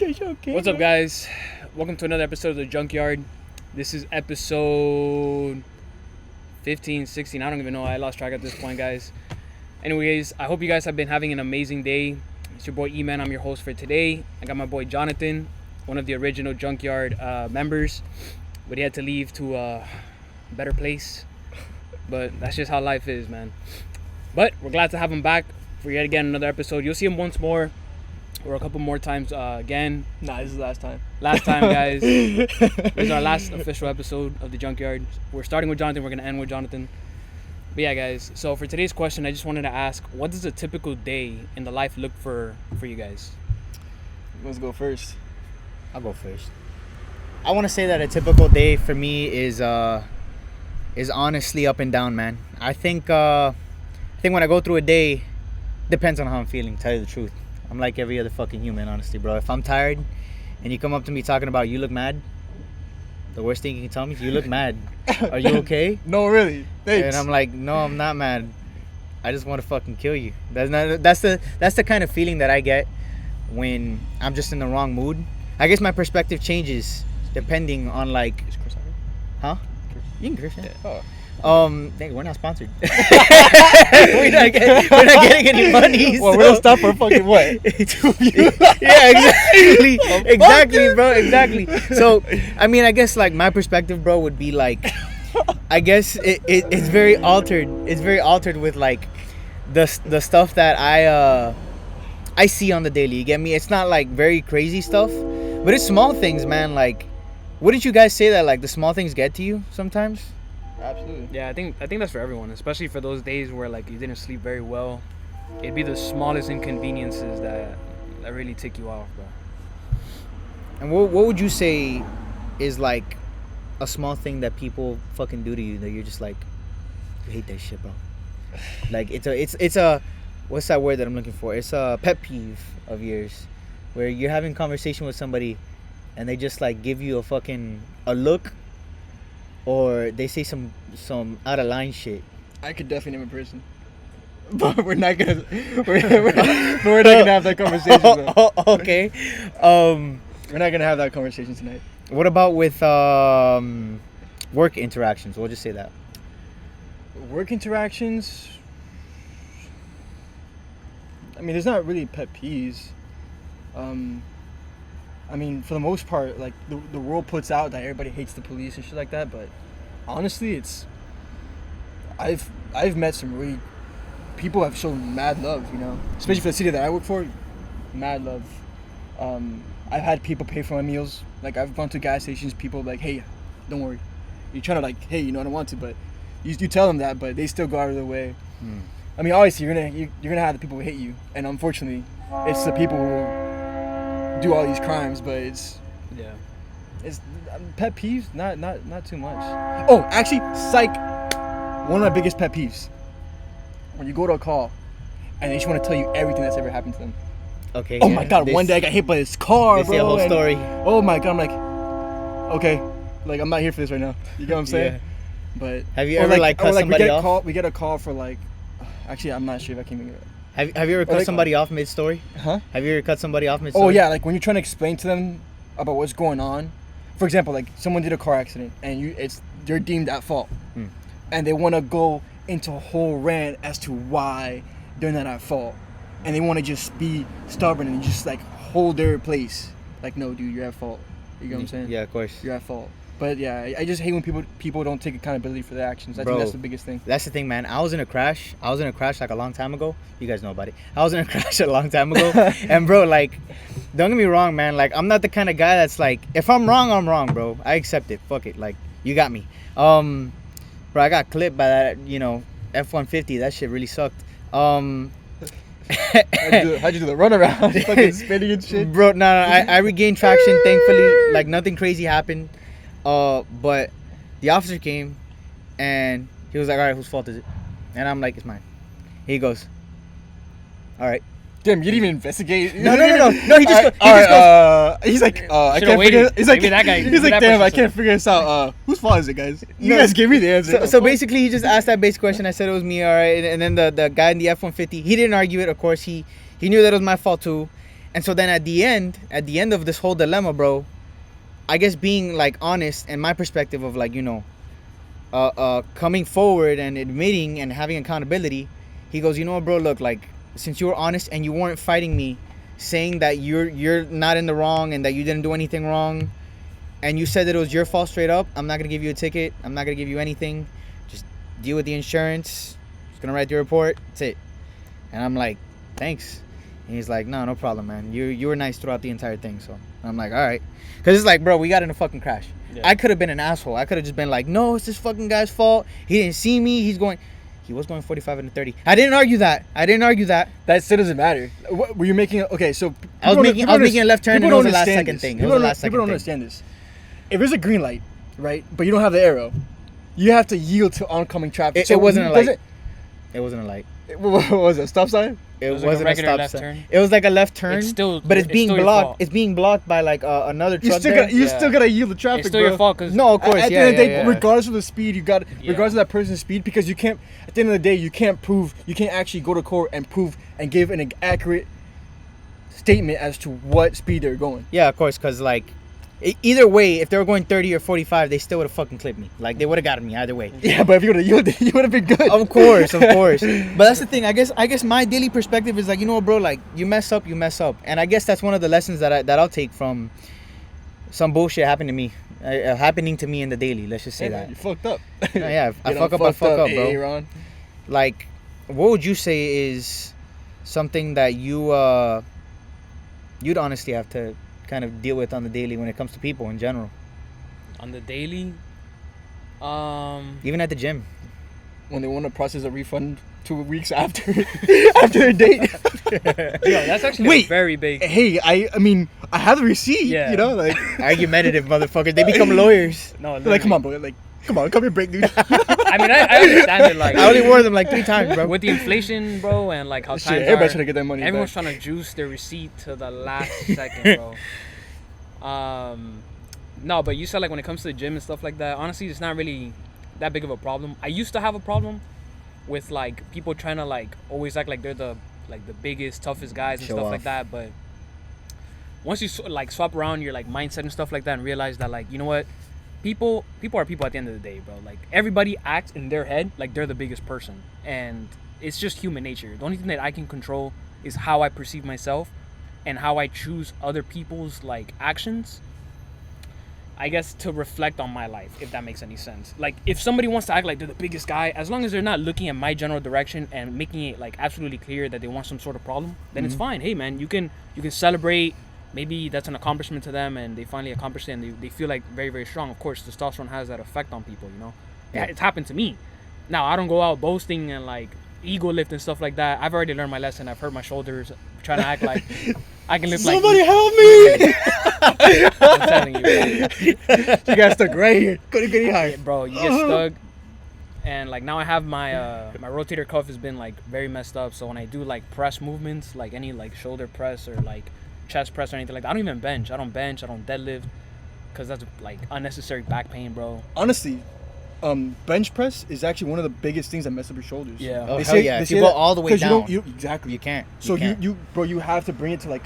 What's up, guys? Welcome to another episode of The Junkyard. This is episode 15, 16. I don't even know. I lost track at this point, guys. Anyways, I hope you guys have been having an amazing day. It's your boy E-Man. I'm your host for today. I got my boy Jonathan, one of the original Junkyard members. But he had to leave to a better place. But that's just how life is, man. But we're glad to have him back for yet again another episode. You'll see him once more. Or a couple more times again. Nah, this is the last time. Last time, guys. This is our last official episode of The Junkyard. We're starting with Jonathan. We're going to end with Jonathan. But yeah, guys. So for today's question, I just wanted to ask, what does a typical day in the life look for you guys? Let's go first. I'll go first. I want to say that a typical day for me is honestly up and down, man. I think when I go through a day, depends on how I'm feeling, tell you the truth. I'm like every other fucking human, honestly, bro. If I'm tired and you come up to me talking about you look mad, the worst thing you can tell me is you look mad. Are you okay? No, really. Thanks. And I'm like, no, I'm not mad. I just want to fucking kill you. That's the kind of feeling that I get when I'm just in the wrong mood. I guess my perspective changes depending on like, huh? You can curse, yeah. Oh. Dang, we're not sponsored. we're not getting any money. Well, we'll stop for fucking what? Yeah, exactly, bro, exactly. So, I mean, I guess like my perspective, bro, would be like, I guess it's very altered. It's very altered with like the stuff that I see on the daily. You get me? It's not like very crazy stuff, but it's small things, man. Like, wouldn't you guys say that like the small things get to you sometimes? Absolutely. Yeah, I think that's for everyone, especially for those days where like you didn't sleep very well. It'd be the smallest inconveniences that really tick you off, bro. And what would you say is like a small thing that people fucking do to you that you're just like, you hate that shit, bro? Like it's a what's that word that I'm looking for? It's a pet peeve of yours where you're having conversation with somebody and they just like give you a look, or they say some out of line shit. I could definitely name a person, but we're not gonna have that conversation. Though. Okay. We're not gonna have that conversation tonight. What about with work interactions? We'll just say that. Work interactions. I mean, there's not really pet peeves. I mean, for the most part, like the world puts out that everybody hates the police and shit like that, but honestly, I've met some really people have shown mad love, you know, especially for the city that I work for, mad love. I've had people pay for my meals. Like I've gone to gas stations, people like, hey, don't worry, you're trying to like, hey, you know, I don't want to, but you tell them that, but they still go out of their way. I mean, obviously you're gonna have the people who hate you, and unfortunately, it's the people who do all these crimes, but it's pet peeves, not too much. Oh, actually, psych. One of my biggest pet peeves: when you go to a call and they just want to tell you everything that's ever happened to them. Okay. Oh my god! One day I got hit by this car, they bro. say a whole story. Oh my god! I'm like, okay, like I'm not here for this right now. You get what I'm saying? Yeah. But have you ever like cut somebody off? We get a call for like, actually, I'm not sure if I can even. Have you ever cut somebody off mid-story? Huh? Have you ever cut somebody off mid-story? Oh yeah, like when you're trying to explain to them about what's going on. For example, like someone did a car accident and you're deemed at fault, and they want to go into a whole rant as to why they're not at fault, and they want to just be stubborn and just like hold their place. Like, no, dude, you're at fault. You get what I'm saying? Yeah, of course. You're at fault. But yeah, I just hate when people don't take accountability for their actions. I think that's the biggest thing. That's the thing, man. I was in a crash like a long time ago. You guys know about it. I was in a crash a long time ago. And bro, like, don't get me wrong, man. Like, I'm not the kind of guy that's like, if I'm wrong, I'm wrong, bro. I accept it. Fuck it. Like, you got me. Bro, I got clipped by that, you know, F-150. That shit really sucked. How'd you do the runaround? Fucking spinning and shit? Bro, no, I regained traction, thankfully. Like, nothing crazy happened. But the officer came and he was like, all right, whose fault is it? And I'm like, it's mine. He goes, all right. Damn, you didn't even investigate. No. He just goes. He's like, I can't figure. He's like, that guy. He's like, damn, I can't figure this out. Whose fault is it, guys? You guys give me the answer. So basically, he just asked that basic question. I said it was me, all right. And then the guy in the F-150, he didn't argue it. Of course, he knew that it was my fault too. And so then at the end of this whole dilemma, bro, I guess being like honest and my perspective of like, you know, coming forward and admitting and having accountability, he goes, you know what, bro, look, like, since you were honest and you weren't fighting me, saying that you're not in the wrong and that you didn't do anything wrong, and you said that it was your fault straight up, I'm not gonna give you a ticket, I'm not gonna give you anything, just deal with the insurance, just gonna write the report, that's it. And I'm like, thanks. And he's like, no problem, man, you were nice throughout the entire thing. So I'm like, all right, because it's like, bro, we got in a fucking crash. I could have been an asshole. I could have just been like, no, it's this fucking guy's fault, he didn't see me, he was going 45 and 30. I didn't argue that. That still doesn't matter. What, were you making? Okay, so I was making a left turn, and it was a last second thing. People don't understand this. If there's a green light, right, but you don't have the arrow, you have to yield to oncoming traffic. It wasn't a light. It wasn't a light. What was it? A stop sign? It was wasn't like a regular a stop left sign. turn. It was like a left turn. It's still, but it's being still your blocked. fault. It's being blocked by like another truck. You still gotta yield the traffic, It's still bro. your fault, cause No, of course, At the yeah, end of the day, yeah. regardless of the speed, regardless of that person's speed, because you can't. At the end of the day, you can't actually go to court and prove and give an accurate statement as to what speed they're going. Yeah, of course, because like either way, if they were going 30 or 45, they still would have fucking clipped me. Like they would have gotten me either way. Yeah, but if you would have yielded, you would have been good. Of course. But that's the thing. I guess my daily perspective is like, you know what, bro? Like you mess up, and I guess that's one of the lessons that I'll take from some bullshit happening to me in the daily. Let's just say that. You fucked up. Yeah, I fuck up, bro. Hey, Ron. Like, what would you say is something that you'd honestly have to kind of deal with on the daily when it comes to people in general? On the daily, Even at the gym. When they want to process a refund 2 weeks after their date. yo, that's actually very big. Hey, I mean, I have the receipt. Yeah. You know, like Argumentative motherfuckers. They become lawyers. No, they're like, come on, bro. Like, come on, come here, break, dude. I mean, I understand it. Like, I only wore them like 3 times, bro. with the inflation, bro, and like how Shit, times everybody's are, trying to get their money everyone's back. trying to juice their receipt to the last second, bro. No, but you said like when it comes to the gym and stuff like that, honestly, it's not really that big of a problem. I used to have a problem with like people trying to like always act like they're the biggest, toughest guys and Show stuff off. like that. But once you like swap around your like mindset and stuff like that and realize that like, you know what, people are people at the end of the day, bro. Like everybody acts in their head like they're the biggest person, and it's just human nature. The only thing that I can control is how I perceive myself and how I choose other people's like actions, I guess, to reflect on my life, if that makes any sense. Like if somebody wants to act like they're the biggest guy, as long as they're not looking at my general direction and making it like absolutely clear that they want some sort of problem, then it's fine. Hey man, you can celebrate. Maybe that's an accomplishment to them and they finally accomplished it and they feel like very, very strong. Of course, testosterone has that effect on people, you know. Yeah. It's happened to me. Now, I don't go out boasting and like ego lift and stuff like that. I've already learned my lesson. I've hurt my shoulders trying to act like I can lift Somebody like... help me! I'm telling you, bro. You got stuck right here. Couldn't get any higher. Bro, you get stuck. And like now I have my my rotator cuff has been like very messed up. So when I do like press movements, like any like shoulder press or like chest press or anything like that, I don't even bench. I don't deadlift, because that's like unnecessary back pain, bro. Honestly, bench press is actually one of the biggest things that mess up your shoulders. Yeah. Oh, They hell say- yeah. they If say you go that all the way 'cause down, exactly. you can't. So can't. you have to bring it to like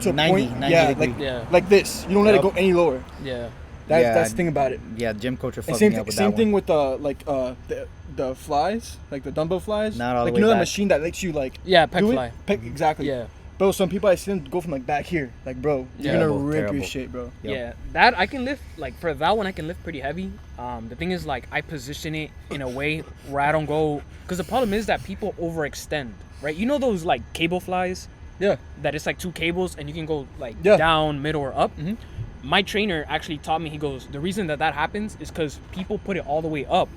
to a 90 point, 90 yeah, degree. like Yeah. like this. You don't let it go any lower. Yeah. That's the thing about it. Yeah, gym coach are And fucking same me thing, up with same that thing one. with the flies, like the dumbbell flies. Not all the like way you know that back. machine that lets you like Yeah, pec do fly. it. Exactly. Yeah. Bro, some people I see them go from like back here, like bro, you're Yeah. gonna Terrible, rip terrible. your shit, bro. Yep. Yeah, that I can lift, like for that one I can lift pretty heavy. The thing is like I position it in a way where I don't go, because the problem is that people overextend, right? You know those like cable flies Yeah. that it's like 2 cables and you can go like Yeah. down, middle, or up. Mhm. My trainer actually taught me, he goes, the reason that happens is because people put it all the way up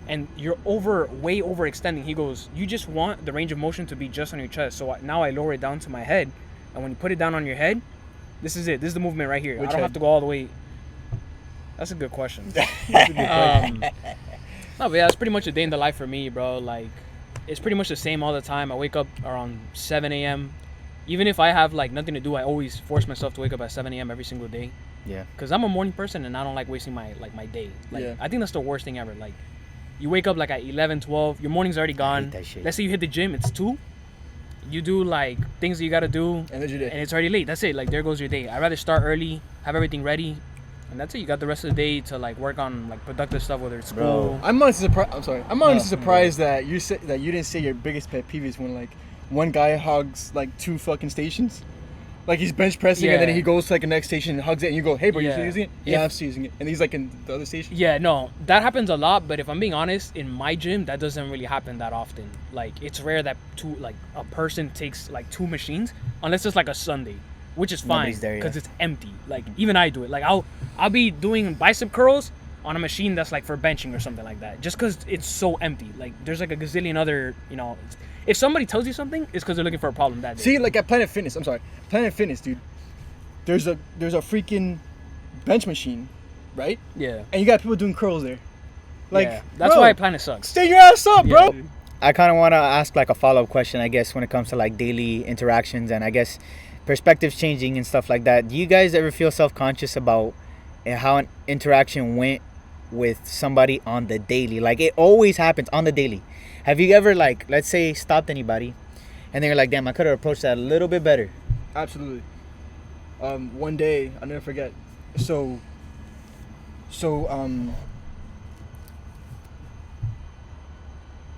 and you're way overextending. He goes, you just want the range of motion to be just on your chest. So now I lower it down to my head, and when you put it down on your head, this is it. This is the movement right here. Which I don't head? have to go all the way. That's a good question. No, but yeah, it's pretty much a day in the life for me, bro. Like, it's pretty much the same all the time. I wake up around 7 a.m. Even if I have like nothing to do, I always force myself to wake up at 7 a.m. every single day. Yeah. Cause I'm a morning person and I don't like wasting my day. Like, Yeah. I think that's the worst thing ever. Like, you wake up like at 11, 12, your morning's already gone. that shit. Let's say you hit the gym, it's 2. you do like things that you gotta do, And there's your day. and it's already late. That's it. Like there goes your day. I'd rather start early, have everything ready, and that's it. You got the rest of the day to like work on like productive stuff, whether it's school. I'm honestly surprised. I'm sorry. I'm honestly No, surprised that you said that you didn't say your biggest pet peeve is when like one guy hogs like 2 fucking stations. Like he's bench pressing and then Yeah. he goes to like a next station and hugs it and you go, hey bro, you Yeah. still using it? Yeah. Yeah, I'm still using it. And he's like in the other station. Yeah, no, that happens a lot. But if I'm being honest, in my gym, that doesn't really happen that often. Like it's rare that a person takes like 2 machines, unless it's like a Sunday, which is fine Nobody's there, yeah. because it's empty. Like even I do it. Like I'll be doing bicep curls on a machine that's like for benching or something like that, just because it's so empty. Like there's like a gazillion other, if somebody tells you something, it's because they're looking for a problem that day. See, like at Planet Fitness, Planet Fitness, dude. There's a freaking bench machine, right? Yeah. And you got people doing curls there. Like Yeah. That's bro, why Planet sucks. stay your ass up, bro. Yeah. I kind of want to ask like a follow-up question, I guess, when it comes to like daily interactions and I guess perspectives changing and stuff like that. Do you guys ever feel self-conscious about how an interaction went with somebody on the daily? Like it always happens on the daily. Have you ever like, let's say, stopped anybody and they're like, damn, I could have approached that a little bit better? Absolutely. One day, I'll never forget. So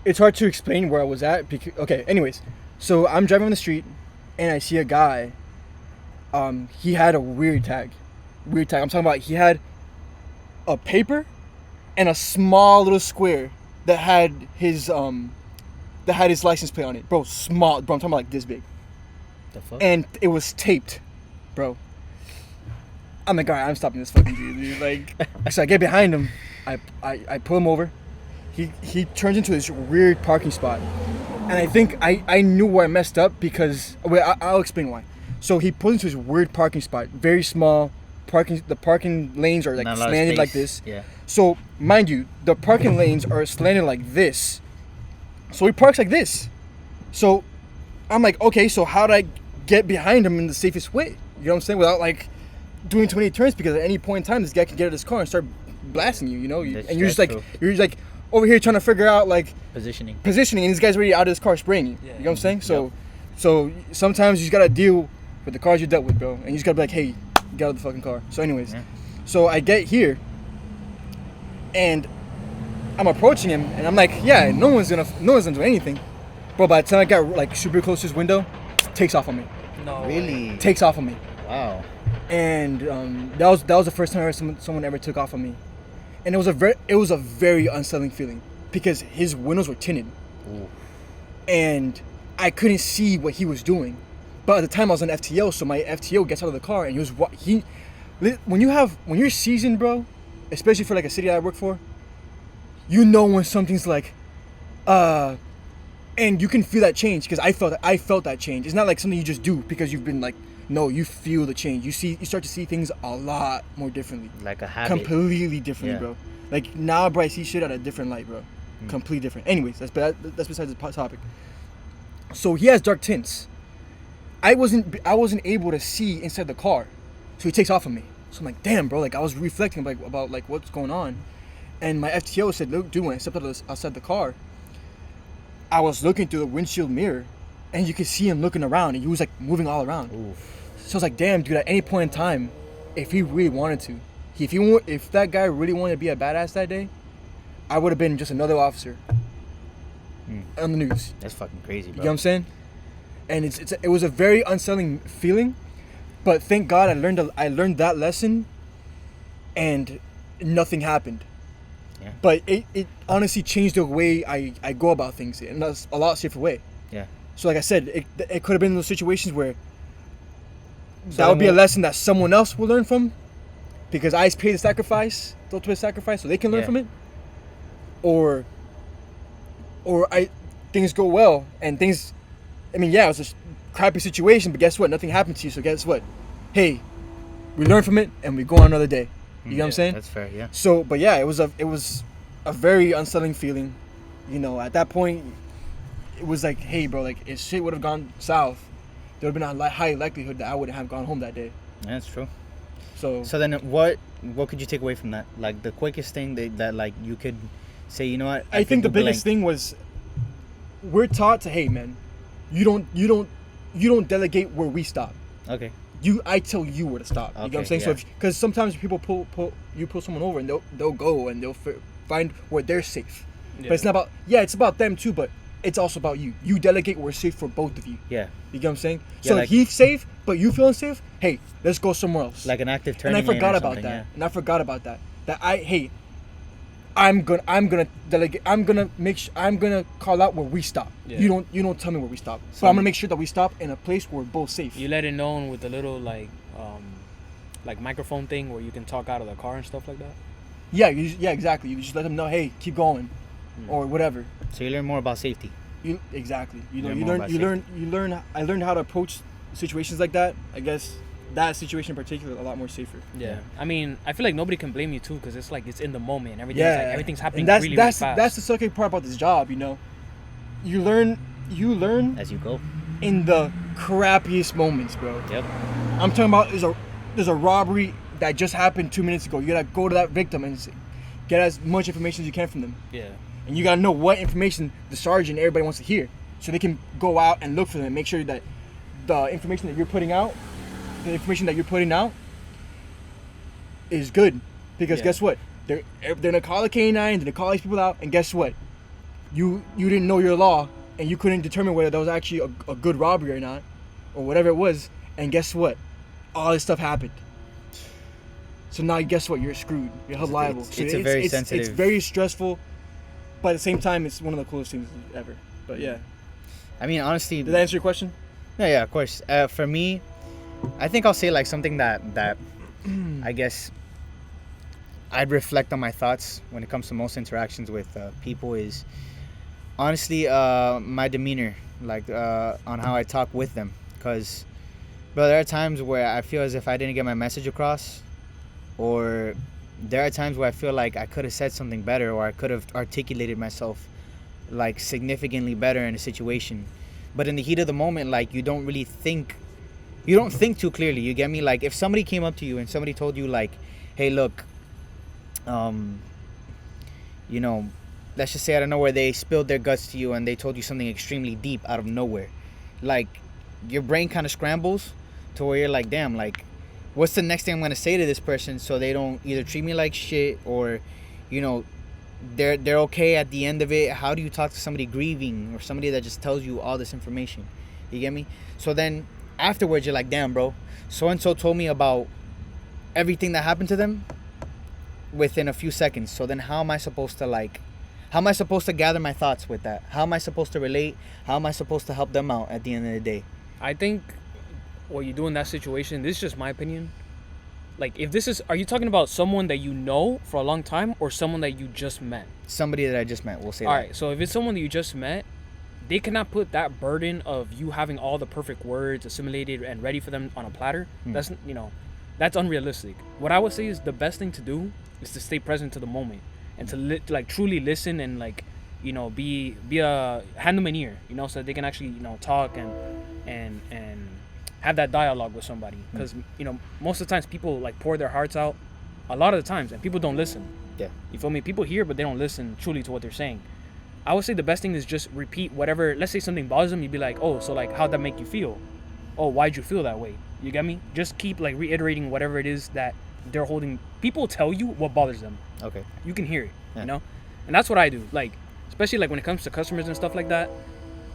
it's hard to explain where I was at. Okay, anyways. So I'm driving on the street, and I see a guy. He had a weird tag. I'm talking about he had a paper and a small little square that had his license plate on it. Bro, small. Bro, I'm talking about like this big. The fuck? And it was taped, bro. I'm like, all right, I'm stopping this fucking dude. Like, so I get behind him. I pull him over. He turns into this weird parking spot, and I think I knew where I messed up because wait, I'll explain why. So he pulls into this weird parking spot, very small parking. The parking lanes are like Not a lot of slanted like space. this. Yeah. So mind you, the parking lanes are slanted like this. So he parks like this. So I'm like, okay, so how do I get behind him in the safest way? You know what I'm saying? Without like doing too many turns, because at any point in time, this guy can get out of his car and start blasting you. You know, and you're just like, true. you're just like over here trying to figure out like Positioning. positioning, and this guy's already out of his car spraying you. Yeah. You know what I'm saying? So sometimes you just gotta deal with the cars you dealt with, bro, and you just gotta be like, hey, get out of the fucking car. So anyways, Yeah. so I get here, and I'm approaching him, and I'm like, yeah, no one's gonna do anything, bro. By the time I got like super close to his window, takes off on me, No. Really? takes off on me, Wow. and that was the first time someone ever took off on me, and it was a very unsettling feeling because his windows were tinted. Ooh. And I couldn't see what he was doing. But at the time I was on FTO, so my FTO gets out of the car and when you're seasoned, bro, especially for like a city that I work for, you know when something's like, and you can feel that change because I felt that change. It's not like something you just do because you've been like, no, you feel the change. You start to see things a lot more differently. Like a habit. Completely differently, Yeah. bro. Like now, bro, I see shit at a different light, bro. Completely different. Anyways, that's besides the topic. So he has dark tints. I wasn't able to see inside the car, so he takes off on me. So I'm like, damn, bro. Like I was reflecting about what's going on, and my FTO said, look, dude, when I stepped outside the car, I was looking through the windshield mirror, and you could see him looking around, and he was like moving all around. Ooh. So I was like, damn, dude. At any point in time, if he really wanted to, if that guy really wanted to be a badass that day, I would have been just another officer on the news. That's fucking crazy, You bro. know what I'm saying? And it was a very unsettling feeling, but thank God I learned that lesson, and nothing happened. Yeah. But it honestly changed the way I go about things in a lot safer way. Yeah. So like I said, it could have been those situations where So that would be a then lesson that someone else will learn from, because I paid the sacrifice, the ultimate sacrifice, so they can learn Yeah. from it. Or things go well and things. I mean, yeah, it was a crappy situation, but guess what? Nothing happened to you. So guess what? Hey, we learn from it and we go on another day. You know what I'm saying? That's fair, yeah. So, but yeah, it was a very unsettling feeling. You know, at that point, it was like, hey, bro, like if shit would have gone south, there would have been a high likelihood that I wouldn't have gone home that day. Yeah, that's true. So So then what could you take away from that? Like the quickest thing that like you could say, you know what? I think the could do biggest blank. thing was we're taught to, hey, man, you don't delegate where we stop. Okay. I tell you where to stop. You know what I'm Okay, saying? yeah. So because sometimes people pull someone over and they'll go and they'll find where they're safe. But it's not about it's about them too, but it's also about you. You delegate where it's safe for both of you. Yeah. You get what I'm saying? Yeah, So like- if he's safe, but you feeling safe, hey, let's go somewhere else. Like an active and turning I lane or forgot about something, that. yeah. And I forgot about that. I'm gonna delegate. I'm gonna call out where we stop. Yeah. You don't tell me where we stop. So So- I'm gonna make sure that we stop in a place where we're both safe. You let it known with the little like microphone thing where you can talk out of the car and stuff like that. Yeah, exactly. You just let them know, hey, keep going, or whatever. So you learn more about safety. Exactly. You know, Learn you more learn, about you learn, you learn. I learned how to approach situations like that. I guess that situation in particular a lot more safer. Yeah. I mean, I feel like nobody can blame you too, because it's like it's in the moment and everything's Yeah, like everything's happening and that's really, that's really fast. that's the sucky part about this job. You know, you learn As you go. in the crappiest moments, bro. Yep. I'm talking about there's a robbery that just happened 2 minutes ago. You gotta go to that victim and get as much information as you can from them, yeah. and you gotta know what information the sergeant and everybody wants to hear, so they can go out and look for them and make sure that the information that you're putting out, is good. Because Yeah. guess what? They're gonna call a K9, they're gonna call these people out, and guess what? You didn't know your law, and you couldn't determine whether that was actually a good robbery or not, or whatever it was. And guess what? All this stuff happened. So now guess what? You're screwed. You're held liable. It's So a very sensitive. It's very stressful, but at the same time, it's one of the coolest things ever. But yeah, I mean, honestly. did that answer your question? Yeah, of course. For me, I think I'll say like something that I guess I'd reflect on my thoughts when it comes to most interactions with people is honestly my demeanor, like on how I talk with them. Because, bro, there are times where I feel as if I didn't get my message across, or there are times where I feel like I could have said something better, or I could have articulated myself like significantly better in a situation. But in the heat of the moment, like you don't think too clearly. You get me? Like if somebody came up to you and somebody told you like, hey, look, you know, let's just say I don't know where they spilled their guts to you and they told you something extremely deep out of nowhere, like your brain kind of scrambles to where you're like, damn, like what's the next thing I'm gonna say to this person so they don't either treat me like shit or, you know, they're okay at the end of it. How do you talk to somebody grieving or somebody that just tells you all this information? You get me? So then afterwards you're like, damn, bro, so and so told me about everything that happened to them within a few seconds. So then how am I supposed to gather my thoughts with that? How am I supposed to relate? How am I supposed to help them out at the end of the day? I think what you do in that situation, this is just my opinion. Like, are you talking about someone that you know for a long time or someone that you just met? Somebody that I just met, we'll say All that. right, so if it's someone that you just met, they cannot put that burden of you having all the perfect words assimilated and ready for them on a platter. That's, you know, that's unrealistic. What I would say is the best thing to do is to stay present to the moment and to like truly listen and like, you know, be a hand them an ear, you know, so they can actually, you know, talk and have that dialogue with somebody. Because you know, most of the times people like pour their hearts out a lot of the times and people don't listen. Yeah. You feel me? People hear but they don't listen truly to what they're saying. I would say the best thing is just repeat whatever. Let's say something bothers them, you'd be like, oh, so like how'd that make you feel? Oh, why'd you feel that way? You get me? Just keep like reiterating whatever it is that they're holding. People tell you what bothers them. Okay. You can hear it, Yeah. you know? And that's what I do. Like, especially like when it comes to customers and stuff like that,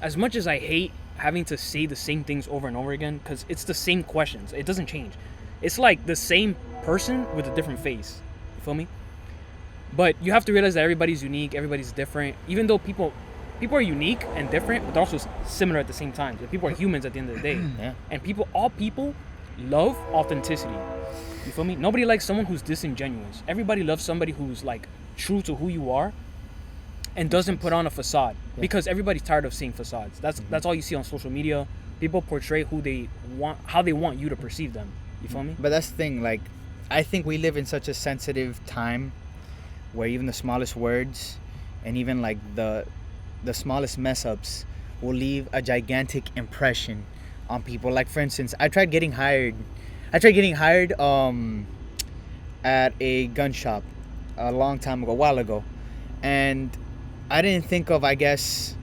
as much as I hate having to say the same things over and over again, because it's the same questions. It doesn't change. It's like the same person with a different face. You feel me? But you have to realize that everybody's unique, everybody's different. Even though people are unique and different, but they're also similar at the same time. So people are humans at the end of the day. Yeah. And all people love authenticity. You feel me? Nobody likes someone who's disingenuous. Everybody loves somebody who's like true to who you are and doesn't put on a facade. Yeah. Because everybody's tired of seeing facades. That's all you see on social media. People portray who they want, how they want you to perceive them. You feel me? But that's the thing, like, I think we live in such a sensitive time where even the smallest words and even like the smallest mess ups will leave a gigantic impression on people. Like, for instance, I tried getting hired at a gun shop a while ago, and I didn't think of, I guess,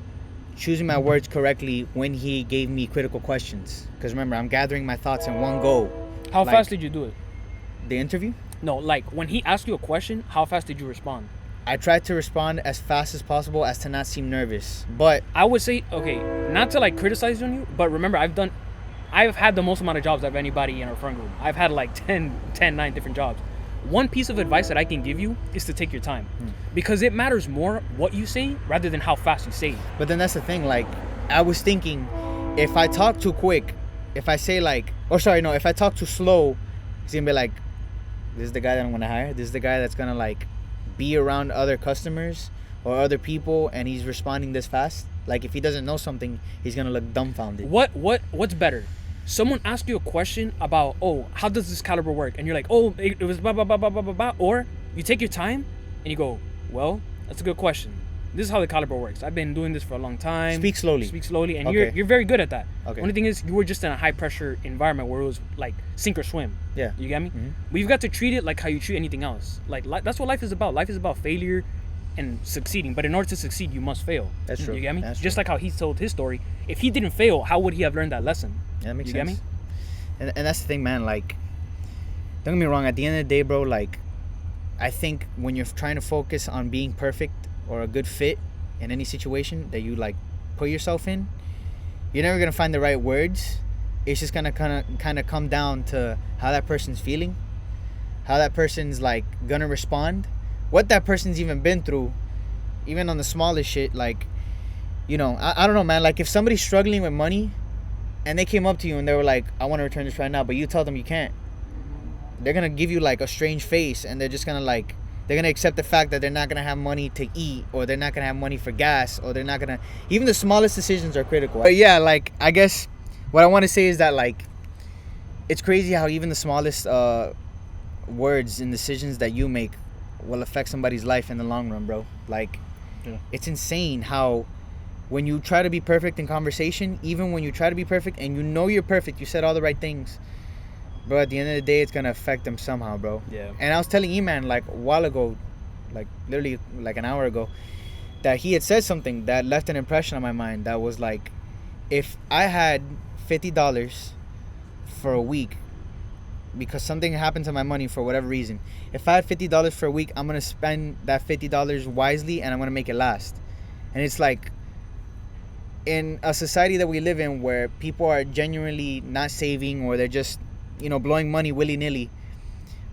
choosing my words correctly when he gave me critical questions. Because remember, I'm gathering my thoughts in one go. How Like- fast did you do it? The interview, No, like when he asked you a question, how fast did you respond? I tried to respond as fast as possible as to not seem nervous. But I would say, okay, not to like criticize on you, but remember, I've had the most amount of jobs of anybody in our friend group. I've had like 9 different jobs. One piece of advice that I can give you is to take your time, because it matters more what you say rather than how fast you say it. But then that's the thing, like, I was thinking, if I talk too quick, if I say like, if I talk too slow, he's gonna be like, this is the guy that I'm gonna hire. This is the guy that's gonna like be around other customers or other people, and he's responding this fast. Like, if he doesn't know something, he's gonna look dumbfounded. What's better? Someone asks you a question about, oh, how does this caliber work? And you're like, oh, it was blah, blah, blah, blah, blah, blah, blah. Or you take your time and you go, well, that's a good question. This is how the caliber works. I've been doing this for a long time. Speak slowly. And Okay. you're very good at that. Okay. Only thing is, you were just in a high pressure environment where it was like sink or swim. Yeah. You get me? Mhm. But you've got to treat it like how you treat anything else. Like that's what life is about. Life is about failure and succeeding. But in order to succeed, you must fail. That's true. You get me? That's Just true. like how he told his story. If he didn't fail, how would he have learned that lesson? Yeah, that makes You get sense. me? And that's the thing, man. Like, don't get me wrong. At the end of the day, bro, like, I think when you're trying to focus on being perfect or a good fit in any situation that you like put yourself in, you're never gonna find the right words. It's just gonna kind of come down to how that person's feeling, how that person's like gonna respond, what that person's even been through, even on the smallest shit. Like, you know, I don't know, man. Like, if somebody's struggling with money and they came up to you and they were like, I want to return this right now, but you tell them you can't, they're gonna give you like a strange face, and they're just gonna like, they're gonna accept the fact that they're not gonna have money to eat, or they're not gonna have money for gas, or they're not gonna, even the smallest decisions are critical. But yeah, like, I guess what I want to say is that, like, it's crazy how even the smallest words and decisions that you make will affect somebody's life in the long run, bro. Like, Yeah. it's insane how when you try to be perfect in conversation, even when you try to be perfect and you know you're perfect, you said all the right things, bro, at the end of the day, it's gonna affect them somehow, bro. Yeah. And I was telling E-Man like a while ago, like literally like an hour ago, that he had said something that left an impression on my mind that was like, if I had $50 for a week because something happened to my money for whatever reason, if I had $50 for a week, I'm gonna spend that $50 wisely and I'm gonna make it last. And it's like, in a society that we live in where people are genuinely not saving, or they're just, you know, blowing money willy-nilly,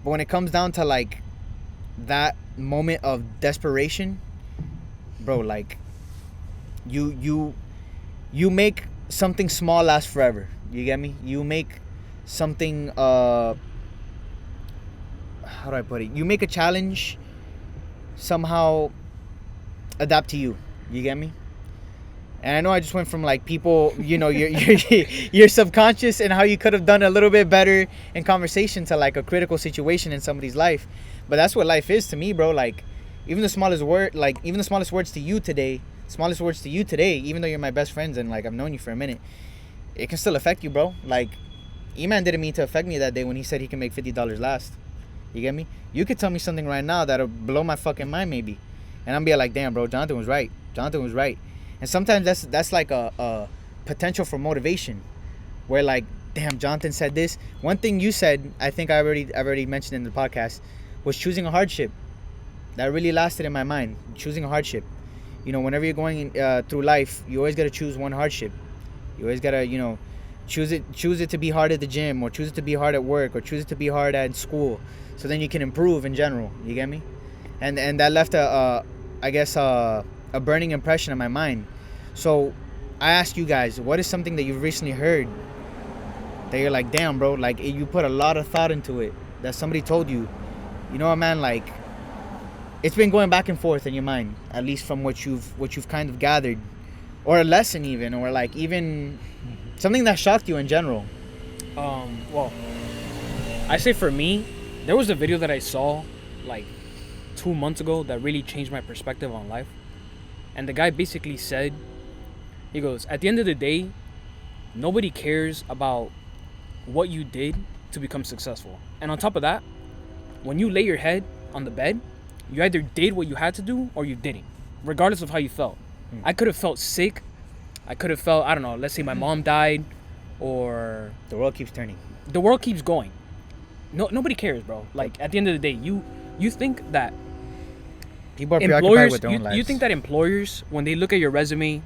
but when it comes down to like that moment of desperation, bro, like you make something small last forever. You get me? You make something how do I put it? You make a challenge somehow adapt to you. You get me? And I know I just went from like people, you know, your subconscious and how you could have done a little bit better in conversation to like a critical situation in somebody's life. But that's what life is to me, bro. Like, even the smallest word, like even the smallest words to you today, even though you're my best friends and like I've known you for a minute, it can still affect you, bro. Like, E-Man didn't mean to affect me that day when he said he can make $50 last. You get me? You could tell me something right now that'll blow my fucking mind maybe, and I'm be like, damn, bro, Jonathan was right. And sometimes that's like a potential for motivation, where like, damn, Jonathan said this. One thing you said, I think I've already mentioned in the podcast, was choosing a hardship. That really lasted in my mind. Choosing a hardship. You know, whenever you're going through life, you always gotta choose one hardship. You always gotta, you know, choose it to be hard at the gym, or choose it to be hard at work, or choose it to be hard at school, so then you can improve in general. You get me? And that left a burning impression in my mind. So I ask you guys, what is something that you've recently heard that you're like, damn, bro, like you put a lot of thought into it, that somebody told you, you know what, man, like it's been going back and forth in your mind, at least from what you've kind of gathered, or a lesson even, or like even something that shocked you in general. Well, I say for me, there was a video that I saw like 2 months ago that really changed my perspective on life. And the guy basically said, he goes, at the end of the day, nobody cares about what you did to become successful. And on top of that, when you lay your head on the bed, you either did what you had to do or you didn't, regardless of how you felt. I could have felt sick I could have felt, I don't know, let's say my mom died, or The world keeps turning. the world keeps going. Nobody cares, bro. Like, at the end of the day, you think that People are preoccupied employers, with their own lives. you think that employers, when they look at your resume,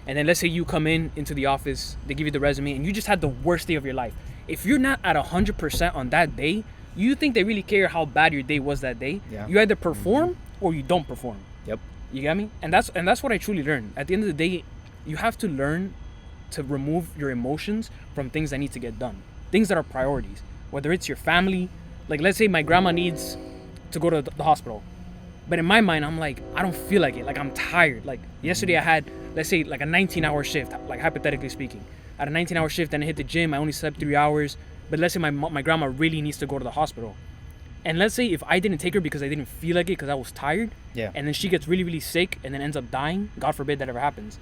and then let's say you come into the office, they give you the resume, and you just had the worst day of your life. If you're not at 100% on that day, you think they really care how bad your day was that day? Yeah. You either perform or you don't perform. Yep. You get me? And that's what I truly learned. At the end of the day, you have to learn to remove your emotions from things that need to get done. Things that are priorities. Whether it's your family, like let's say my grandma needs to go to the hospital. But in my mind, I'm like, I don't feel like it. Like, I'm tired. Like, yesterday I had, let's say, like a 19-hour shift, like hypothetically speaking. I had a 19-hour shift, then I hit the gym. I only slept 3 hours. But let's say my grandma really needs to go to the hospital. And let's say if I didn't take her because I didn't feel like it because I was tired, Yeah. and then she gets really, really sick and then ends up dying, God forbid that ever happens.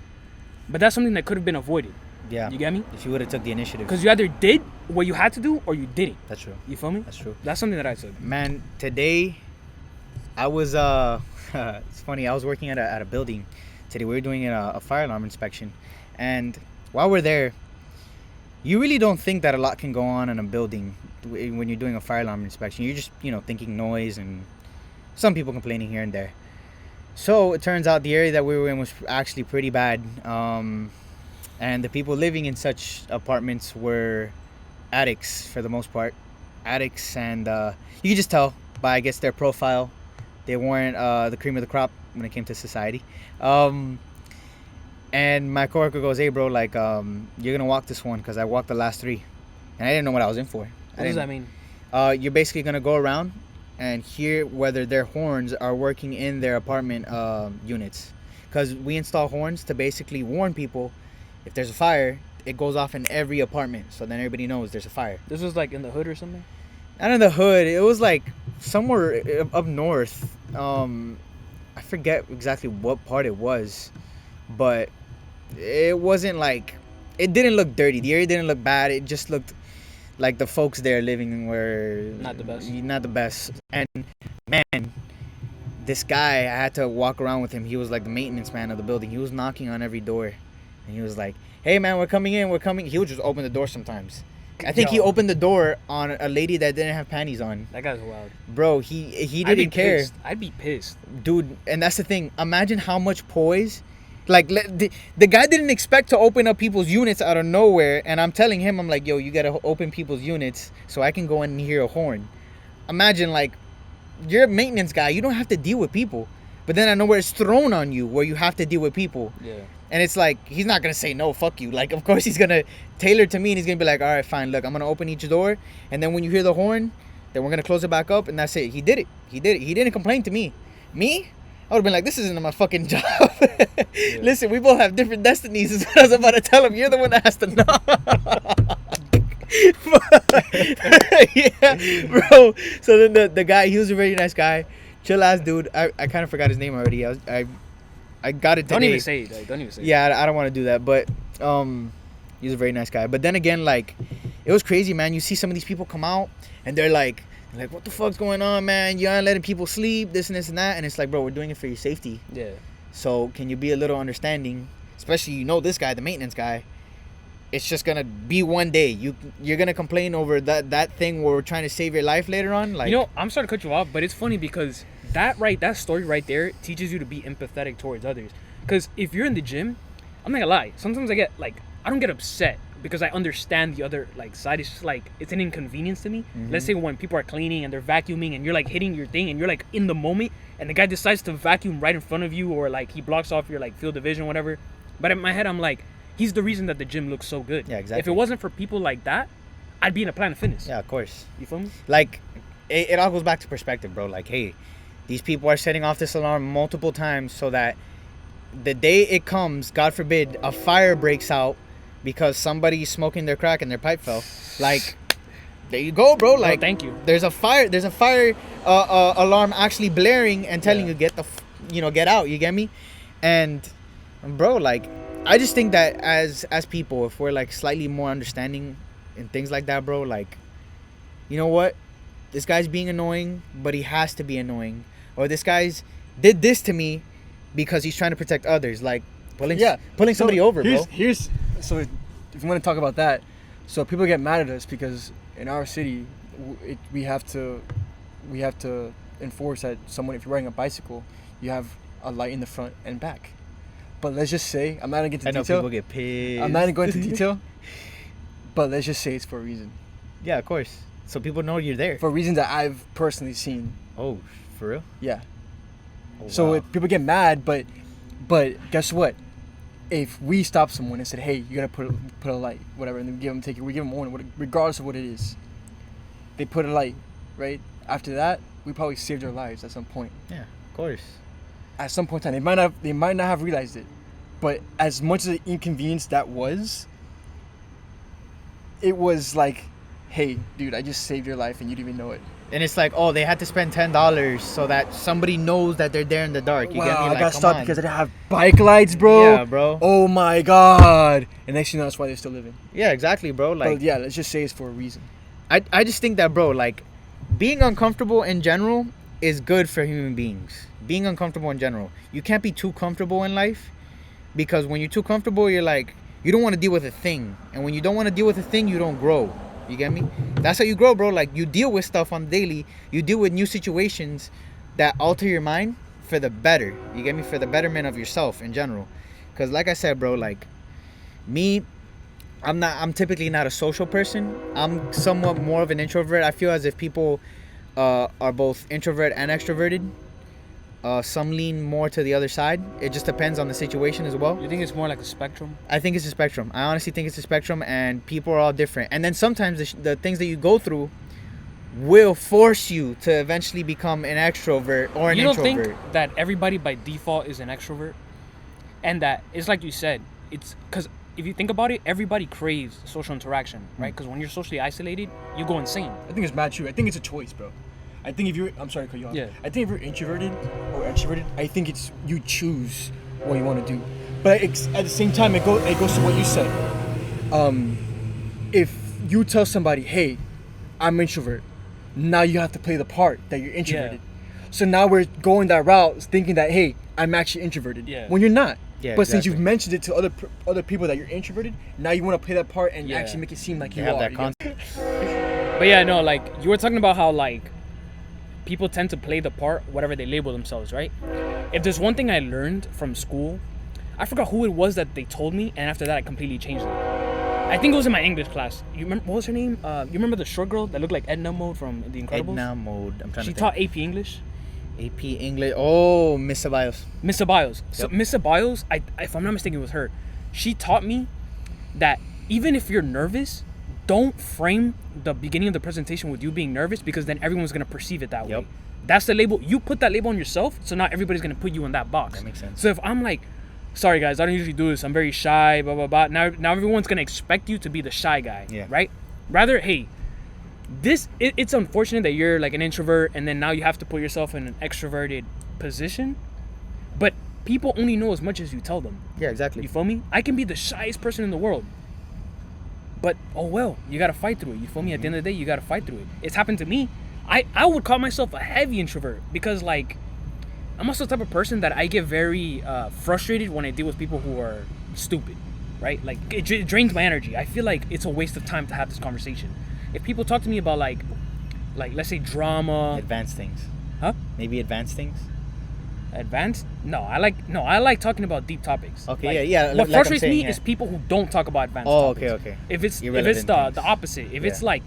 But that's something that could have been avoided. Yeah. You get me? If you would have took the initiative. Because you either did what you had to do or you didn't. That's true. You feel me? That's true. That's something that I said. Man, today I was it's funny, I was working at a building today. We were doing a fire alarm inspection, and while we're there, you really don't think that a lot can go on in a building when you're doing a fire alarm inspection. You're just, thinking noise and some people complaining here and there. So it turns out the area that we were in was actually pretty bad, and the people living in such apartments were addicts for the most part. Addicts, and you can just tell by, I guess, their profile. They weren't the cream of the crop when it came to society. And my coworker goes, "Hey, bro, like, you're gonna walk this one because I walked the last 3, and I didn't know what I was in for." What does that mean? You're basically gonna go around and hear whether their horns are working in their apartment units, because we install horns to basically warn people if there's a fire. It goes off in every apartment, so then everybody knows there's a fire. This was like in the hood or something? Not in the hood. It was like somewhere up north. I forget exactly what part it was, but it wasn't like, it didn't look dirty. The area didn't look bad. It just looked like the folks there living were Not the best. Not the best. And man, this guy, I had to walk around with him. He was like the maintenance man of the building. He was knocking on every door, and he was like, "Hey man, we're coming in. We're coming." He would just open the door sometimes. I think he Yo. opened the door on a lady that didn't have panties on. That guy's wild. Bro, he I'd be didn't care. pissed. I'd be pissed. Dude, and that's the thing. Imagine how much poise. Like, the guy didn't expect to open up people's units out of nowhere, and I'm telling him, I'm like, "Yo, you gotta open people's units so I can go in and hear a horn." Imagine, like, you're a maintenance guy. You don't have to deal with people. But then I know where it's thrown on you, where you have to deal with people. Yeah. And it's like, he's not going to say, "No, fuck you." Like, of course he's going to tailor to me, and he's going to be like, "All right, fine. Look, I'm going to open each door. And then when you hear the horn, then we're going to close it back up." And that's it. He did it. He didn't complain to me. Me? I would have been like, "This isn't my fucking job." Yeah. Listen, we both have different destinies. Is what I was about to tell him. You're the one that has to know. Yeah, bro. So then the guy, he was a very nice guy. Chill ass dude. I kind of forgot his name already. I got it today. Don't even say it. Like, don't even say it. Yeah, I don't want to do that, but he was a very nice guy. But then again, like, it was crazy, man. You see some of these people come out, and they're like, "What the fuck's going on, man? You aren't letting people sleep, this and this and that." And it's like, bro, we're doing it for your safety. Yeah. So can you be a little understanding? Especially, this guy, the maintenance guy. It's just gonna be one day. You're gonna complain over that thing where we're trying to save your life later on. Like, I'm sorry to cut you off, but it's funny because that story right there teaches you to be empathetic towards others. Because if you're in the gym, I'm not gonna lie, sometimes I don't get upset because I understand the other side. It's just like, it's an inconvenience to me. Mhm. Let's say when people are cleaning and they're vacuuming and you're like hitting your thing and you're like in the moment and the guy decides to vacuum right in front of you, or like he blocks off your field of vision, whatever. But in my head, I'm like, he's the reason that the gym looks so good. Yeah, exactly. If it wasn't for people like that, I'd be in a Planet Fitness. yeah, of course. You feel me? Like, it all goes back to perspective, bro. Like, hey, these people are setting off this alarm multiple times so that the day it comes, God forbid, a fire breaks out because somebody's smoking their crack and their pipe fell. Like, there you go, bro. Like, thank you. There's a fire alarm actually blaring and telling Yeah. you get out. You get me? And bro, like, I just think that as people, if we're like slightly more understanding and things like that, bro, like, you know what? This guy's being annoying, but he has to be annoying. Or this guy's did this to me because he's trying to protect others. Like, pulling somebody over, bro. So if you want to talk about that, so people get mad at us because in our city, we have to enforce that someone, if you're riding a bicycle, you have a light in the front and back. But let's just say, I'm not gonna get into detail. I know people get pissed. I'm not gonna go into detail. But let's just say it's for a reason. Yeah, of course. So people know you're there. For a reason that I've personally seen. Oh, for real? Yeah. Oh, So wow. people get mad, but guess what? If we stop someone and said, "Hey, you gotta put a light, whatever," and then we give them warning, regardless of what it is, they put a light, right? After that, we probably saved their lives at some point. Yeah, of course. At some point in time, they might not have realized it, but as much as an inconvenience that was, it was like, "Hey, dude, I just saved your life and you didn't even know it." And it's like, oh, they had to spend $10 so that somebody knows that they're there in the dark. You get me? Wow, Like, I got come stopped on. because I didn't have bike lights, bro. Yeah, bro. Oh my god. And next thing you know, that's why they're still living. Yeah, exactly, bro. Like, But yeah, let's just say it's for a reason. I just think that, bro, like, being uncomfortable in general is good for human beings. Being uncomfortable in general. You can't be too comfortable in life, because when you're too comfortable, you're like, you don't want to deal with a thing. And when you don't want to deal with a thing, you don't grow. You get me? That's how you grow, bro. Like, you deal with stuff on the daily. You deal with new situations that alter your mind for the better. You get me? For the betterment of yourself in general. Because like I said, bro, like, me, I'm typically not a social person. I'm somewhat more of an introvert. I feel as if people are both introvert and extroverted. Some lean more to the other side. It just depends on the situation as well. You think it's more like a spectrum? I think it's a spectrum. I honestly think it's a spectrum, and people are all different. And then sometimes the things that you go through will force you to eventually become an extrovert or an You don't introvert. think that everybody by default is an extrovert? And that it's like you said, it's because if you think about it, everybody craves social interaction, right? Because when you're socially isolated, you go insane. I think it's mad true. I think it's a choice, bro. I think if you're, I'm sorry to cut you off. Yeah. I think if you're introverted or extroverted, I think it's you choose what you want to do. But at the same time, it goes to what you said. If you tell somebody, "Hey, I'm introvert," now you have to play the part that you're introverted. So now we're going that route, thinking that, "Hey, I'm actually introverted," Yeah. when you're not. Yeah, but since exactly. you've mentioned it to other people that you're introverted, now you want to play that part and Yeah. actually make it seem like You you have are. that you get- concept. But yeah, no, like you were talking about how like people tend to play the part, whatever they label themselves, right? If there's one thing I learned from school, I forgot who it was that they told me, and after that I completely changed it. I think it was in my English class. You remember what was her name? You remember the short girl that looked like Edna Mode from The Incredibles? Edna Mode. I'm trying She to taught think. AP English. AP English. Oh, Miss Ceballos. Miss Ceballos. So Yep. Miss Ceballos, if I'm not mistaken, it was her. She taught me that even if you're nervous, don't frame the beginning of the presentation with you being nervous, because then everyone's gonna perceive it that way. Yep. That's the label. You put that label on yourself, so not everybody's gonna put you in that box. That makes sense. So if I'm like, sorry guys, I don't usually do this. I'm very shy. Blah blah blah. Now everyone's gonna expect you to be the shy guy. Yeah. Right. Rather, hey, it's unfortunate that you're like an introvert, and then now you have to put yourself in an extroverted position, but people only know as much as you tell them. Yeah, exactly. You feel me? I can be the shyest person in the world, but oh well, you gotta fight through it. You feel me? At the end of the day, you gotta fight through it. It's happened to me. I would call myself a heavy introvert, because like I'm also the type of person that I get very frustrated when I deal with people who are stupid, right? Like it drains my energy. I feel like it's a waste of time to have this conversation. If people talk to me about like let's say drama, Advanced things. huh? Maybe advanced things. Advanced? No, I like talking about deep topics. Okay, Like, yeah. What like I'm frustrates saying, me yeah. is people who don't talk about advanced Oh, topics. okay. If it's Irrelevant the things. opposite, if it's Yeah. like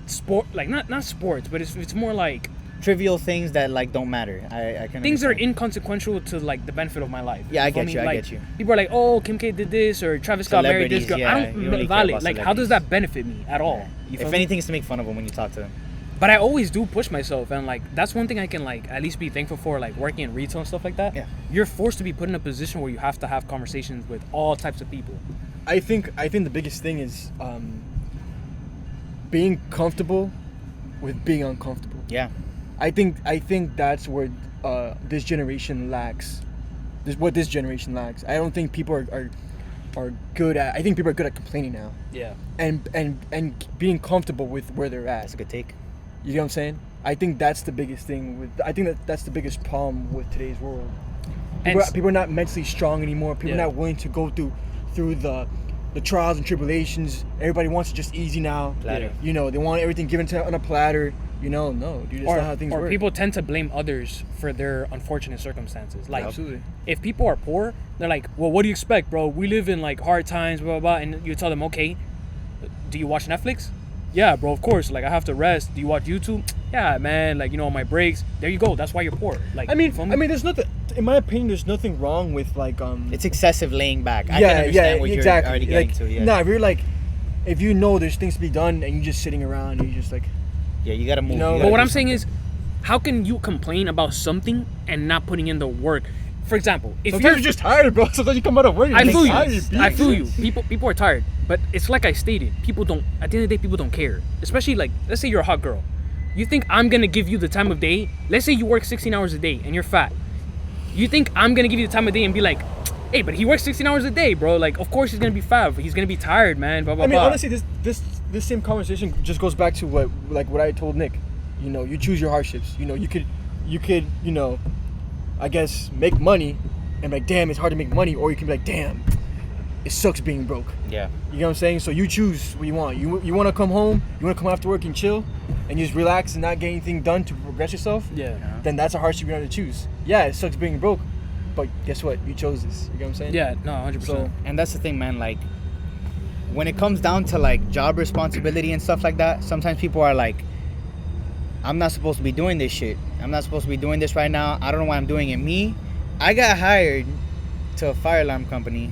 sport, like not sports, but it's more like Trivial things that like don't matter. I can. things that are understand. inconsequential to like the benefit of my life. Yeah, I feel get me? you, I Like, get you. People are like, oh, Kim K did this, or Travis Scott married this girl. Celebrities, I yeah, don't you really care valid. about Like, how does that benefit me at all? You feel If me? anything, it's to make fun of them when you talk to them. But I always do push myself, and like that's one thing I can like at least be thankful for, like working in retail and stuff like that. Yeah. You're forced to be put in a position where you have to have conversations with all types of people. I think the biggest thing is being comfortable with being uncomfortable. Yeah. I think that's where this generation lacks. What this generation lacks. I don't think people are good at. I think people are good at complaining now, Yeah. and being comfortable with where they're at. That's a good take. You know what I'm saying? I think that's the biggest thing with. I think that's the biggest problem with today's world. People are not mentally strong anymore. People Yeah. are not willing to go through the trials and tribulations. Everybody wants it just easy now. Platter. You know, they want everything given to on a platter. You know, no, dude, that's not how things or work. people tend to blame others for their unfortunate circumstances. Like, Absolutely. if people are poor, they're like, well, what do you expect, bro? We live in like hard times, blah, blah, blah. And you tell them, okay, do you watch Netflix? Yeah, bro, of course. Like, I have to rest. Do you watch YouTube? Yeah, man. Like, you know, on my breaks. There you go. That's why you're poor. Like, I mean, feel me? there's nothing. In my opinion, there's nothing wrong with like It's excessive laying back. I can understand what you're already getting like, to. Yeah. Nah, if you're like, if you know there's things to be done and you're just sitting around and you're just like, Yeah, you gotta move. know, you But gotta what do I'm saying something. is, how can you complain about something and not putting in the work? For example, if sometimes you're you're just tired, bro. Sometimes you come out of work. I you're feel tired, you. beat. I feel you. People are tired, but it's like I stated. People don't. At the end of the day, people don't care. Especially like, let's say you're a hot girl. You think I'm gonna give you the time of day? Let's say you work 16 hours a day and you're fat. You think I'm gonna give you the time of day and be like, hey, but he works 16 hours a day, bro. Like, of course he's gonna be fat. He's gonna be tired, man. Blah blah I mean, blah. honestly, this same conversation just goes back to what I told Nick. You know, you choose your hardships. You know, you could, you know, I guess make money, and be like, damn, it's hard to make money, or you can be like, damn, it sucks being broke. Yeah. You know what I'm saying? So you choose what you want. You want to come home, you want to come after work and chill, and you just relax and not get anything done to progress yourself. Yeah. Then that's a hardship you have to choose. Yeah, it sucks being broke, but guess what? You chose this. You know what I'm saying? Yeah. No. 100%. So And that's the thing, man. Like, when it comes down to like job responsibility and stuff like that, sometimes people are like, I'm not supposed to be doing this shit. I'm not supposed to be doing this right now. I don't know why I'm doing it. Me, I got hired to a fire alarm company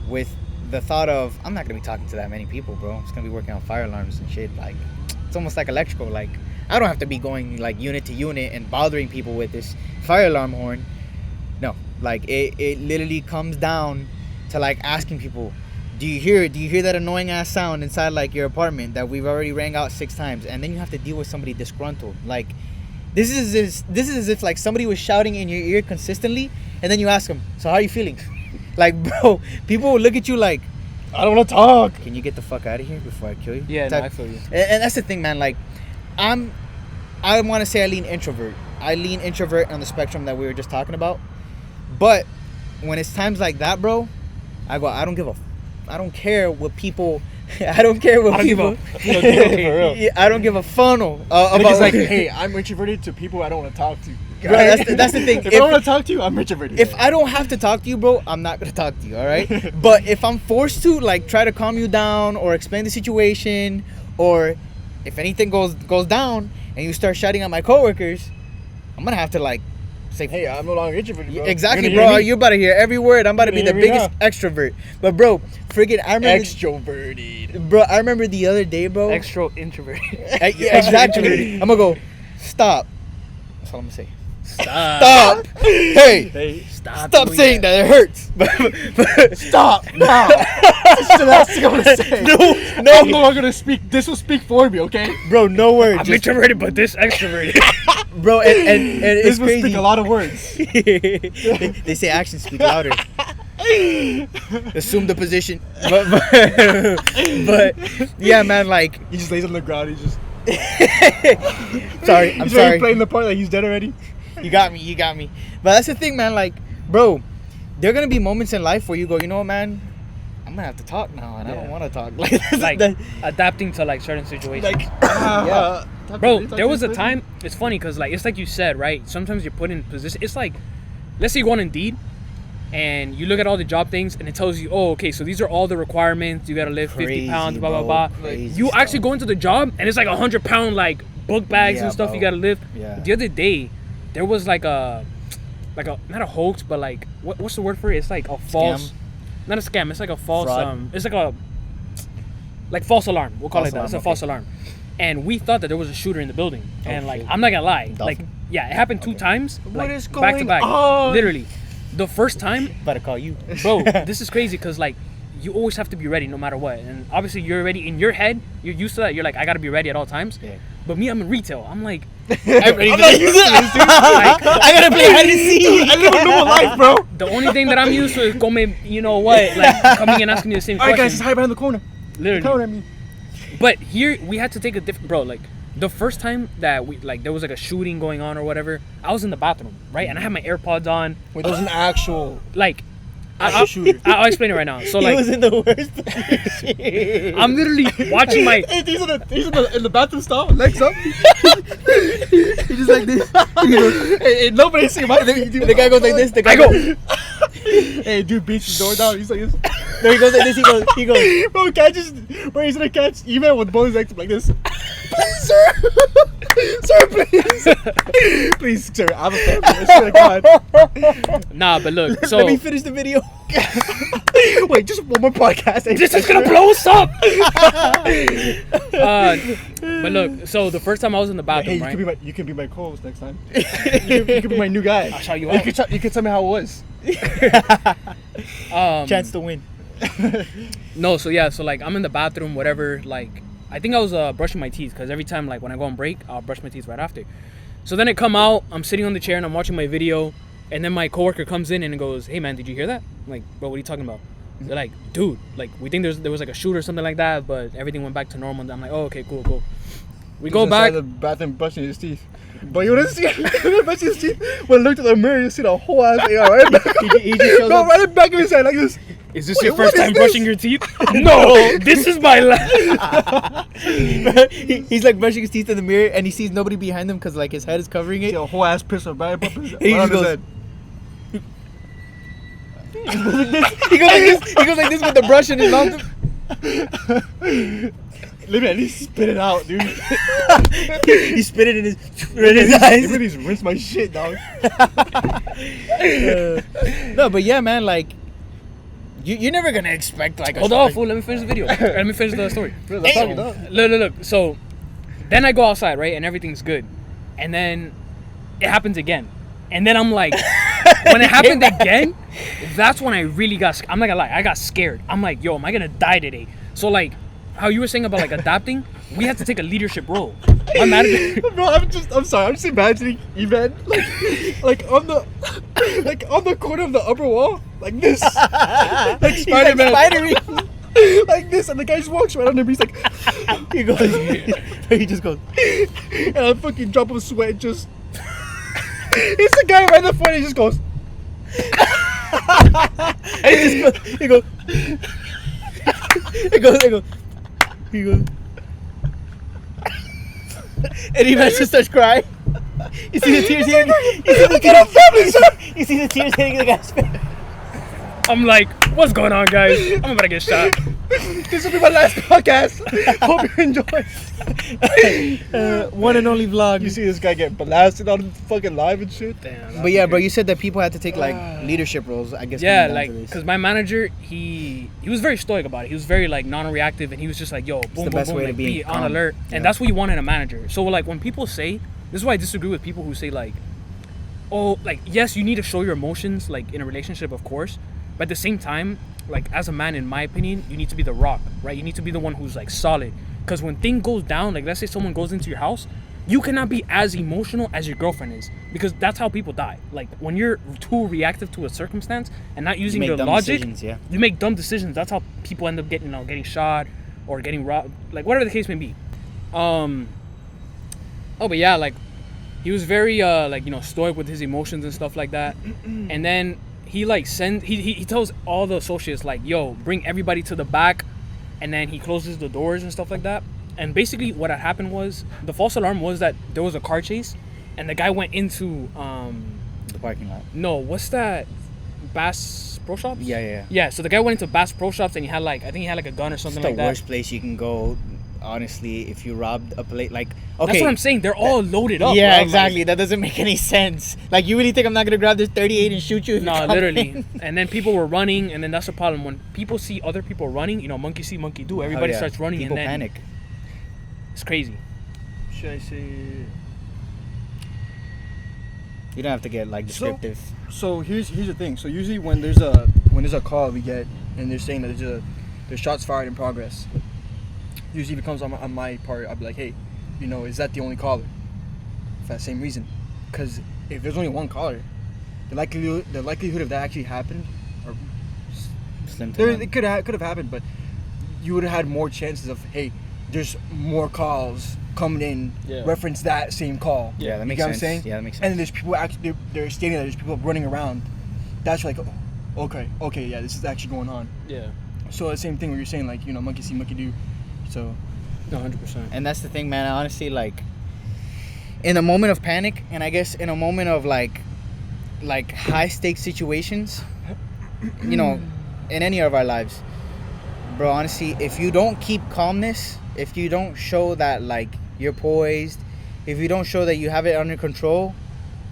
with the thought of, I'm not gonna be talking to that many people, bro. I'm just gonna be working on fire alarms and shit. Like, it's almost like electrical. Like, I don't have to be going like unit to unit and bothering people with this fire alarm horn. No, like it literally comes down to like asking people, do you hear that annoying ass sound inside like your apartment that we've already rang out 6 times? And then you have to deal with somebody disgruntled. Like, this is as if like somebody was shouting in your ear consistently, and then you ask them, so how are you feeling? Like, bro, people will look at you like, I don't want to talk. can you get the fuck out of here before I kill you? yeah. No, Type- I feel you. and that's the thing, man. Like, I want to say I lean introvert. I lean introvert on the spectrum that we were just talking about. But when it's times like that, bro, I go, I don't care what people. I don't care what people. Yeah, I don't give a funnel Nick about is like, hey, I'm introverted to people I don't want to talk to. Bro, that's the thing. If I don't want to talk to you, I'm introverted. If I don't have to talk to you, bro, I'm not gonna talk to you, all right? But if I'm forced to, like, try to calm you down or explain the situation, or if anything goes down and you start shouting at my coworkers, I'm gonna have to like say, hey, I'm no longer introverted, bro. exactly, You're gonna bro. hear me? You about to hear every word. I'm about to be You're the gonna hear me biggest extrovert. But bro, friggin', I remember, Extroverted. bro. I remember the other day, bro. Extra introvert. Yeah, exactly. I'm gonna go, stop. That's all I'm gonna say. Stop. Stop. Hey. Hey, Stop. Stop doing saying that. It hurts. stop now. That's the last thing I'm gonna say. No, I'm no longer gonna speak. This will speak for me, okay? bro, no words. I'm Just- introverted, but this extroverted. bro, and This it's will crazy. speak a lot of words. they say actions speak louder. Assume the position, but yeah, man. Like, He just lays on the ground. He just. sorry, I'm He's already sorry. playing the part like he's dead already. You got me. But that's the thing, man. Like, bro, there are gonna be moments in life where you go, you know what, man, I'm gonna have to talk now, and I don't Yeah. want to talk. like that- adapting to like certain situations. Like, Yeah. Bro, there was a time. It's funny because like it's like you said, right? Sometimes you're put in position. It's like, let's say you go on Indeed, and you look at all the job things, and it tells you, oh, okay, so these are all the requirements. You gotta lift 50 Crazy, pounds, blah blah bro. blah. Crazy You stuff. actually go into the job, and it's like 100-pound like book bags Yeah, and stuff bro. you gotta lift. Yeah. The other day, there was like a not a hoax, but like what's the word for it? It's like a false, not a scam. It's like a false. Fraud? It's like a false alarm. We'll call False it that. It's a alarm, false okay. alarm. And we thought that there was a shooter in the building. Oh, And like shit. I'm not gonna lie, Dolphin? like yeah, it happened 2 Okay. times. Like, is back to going back? on? Literally, the first time, About to call you, bro. This is crazy because like you always have to be ready no matter what. And obviously you're ready in your head. You're used to that. You're like I gotta be ready at all times. Yeah. But me, I'm in retail. I'm like I'm ready not for used to this, dude. Like, I gotta play hide and seek. I live a normal life, bro. the only thing that I'm used to is come, you know what, like coming and asking me the same All right, question. guys, just hide behind the corner. Literally. Count at me. But here we had to take a different, bro. Like the first time that we like there was like a shooting going on or whatever, I was in the bathroom, right, and I had my AirPods on. Wait, there was an actual Like, shooter. I'll explain it right now. So He like, was in the worst position. I'm literally watching my. Hey, he's in the bathroom stall, legs up. He's just like this. He goes, hey, nobody see my The guy goes like this. The guy I go. Hey, dude beats his door down. He's like this. No, he goes like this. He goes. Bro, he's gonna catch email with both legs like this. Please, sir. Sir, please. Please, sir, I'm a fan. I swear to God. Nah, but look. So Let me finish the video. Wait, just one more podcast. this is gonna blow us up. But look. So the first time I was in the Hey, bathroom, right? you can be my co-host next time. you can be my new guy. I'll shout you You out. can tell me how it was. Chance to win. No, so yeah, so like I'm in the bathroom, whatever. Like I think I was brushing my teeth because every time like when I go on break, I'll brush my teeth right after. So then I come out, I'm sitting on the chair and I'm watching my video, and then my coworker comes in and it goes, "Hey man, did you hear that?" I'm like, bro, what are you talking about? They're like, dude, like we think there was like a shoot or something like that, but everything went back to normal. And I'm like, oh, okay, cool. We go back. The bathroom brushing his teeth. But you wouldn't see brushing his teeth. When I looked at the mirror, you see the whole ass thing right back. He just shows No, up. right in the back of his head like this. Is this Wait, your first what is time this? brushing your teeth? No, this is my last. He's like brushing his teeth in the mirror, and he sees nobody behind him because like his head is covering See it. a whole ass pistol right above his He right on just his goes- head. He goes like this. He goes like this with the brush in his mouth. Let me at least spit it out, dude. He spit it in his eyes. Let me at least rinse my shit, dog. No, but yeah, man, like you're never gonna expect like. Hold on, fool. Let me finish the video. Let me finish the story. That's fucking up. Look. So then I go outside, right, and everything's good, and then it happens again, and then I'm like, when it happened again, that's when I really got. I'm not gonna lie, I got scared. I'm like, yo, am I gonna die today? So like, how you were saying about like adapting, we had to take a leadership role. My manager. Bro, I'm sorry. I'm just imagining Evan like on the corner of the upper wall, like this, like Spider-Man, like this, and the guy just walks right under me. He's like, He goes. He just goes. and I fucking drop of sweat. Just, it's the guy right in the front. He just goes. He goes. He goes. He goes. And he just starts crying. You see the tears hitting. You see the tears hitting the guy's face. I'm like, what's going on, guys? I'm about to get shot. This will be my last podcast. Hope you enjoy. One and only vlog. You see this guy get blasted on fucking live and shit. Damn. But yeah, bro, you said that people had to take like leadership roles. I guess. Yeah, coming down like, to this. cause my manager, he was very stoic about it. He was very like non-reactive, and he was just like, "Yo, boom, the boom, best boom, way to like, be be on calm. alert." Yeah. And that's what you want in a manager. So like, when people say, this is why I disagree with people who say like, "Oh, like yes, you need to show your emotions like in a relationship, of course, but at the same time, like as a man, in my opinion, you need to be the rock, right? You need to be the one who's like solid. Because when thing goes down, like let's say someone goes into your house, you cannot be as emotional as your girlfriend is, because that's how people die. Like when you're too reactive to a circumstance and not using make your dumb logic, decisions, yeah. you make dumb decisions. That's how people end up getting, getting shot or getting robbed, like whatever the case may be. But yeah, like he was very stoic with his emotions and stuff like that. And then he like he tells all the associates like, yo, bring everybody to the back, and then he closes the doors and stuff like that. And basically what had happened was, the false alarm was that there was a car chase and the guy went into The parking lot. no, what's that, Bass Pro Shops? Yeah. So the guy went into Bass Pro Shops and he had like, I think he had like a gun or It's something the like that. worst place you can go, honestly, if you robbed a place. Like, okay. That's what I'm saying. They're all loaded up. Yeah, bro. exactly. That doesn't make any sense. Like, you really think I'm not gonna grab this 38 and shoot you? If you No, come literally. in? And then people were running, and then that's the problem. When people see other people running, monkey see, monkey do. Everybody Oh, yeah. starts running, People and then panic. it's crazy. Should I say? You don't have to get like descriptive. So here's the thing. So usually when there's a call we get and they're saying that there's shots fired in progress, usually if it comes on my part, I'll be like, hey, is that the only caller? For that same reason, because if there's only one caller, the likelihood of that actually happened, or Slim to none. it could have happened, but you would have had more chances of, hey, there's more calls coming in Yeah. reference that same call. Yeah, that You makes get what I'm sense. saying? Yeah, that makes And then sense. there's people actually they're stating that there's people running around. That's like, oh, okay, yeah, this is actually going on. Yeah. So the same thing where you're saying like, monkey see, monkey do. So No, 100%. And that's the thing, man. Honestly, like, in a moment of panic, and I guess in a moment of like high stakes situations, in any of our lives, bro. Honestly, if you don't keep calmness, if you don't show that like you're poised, if you don't show that you have it under control,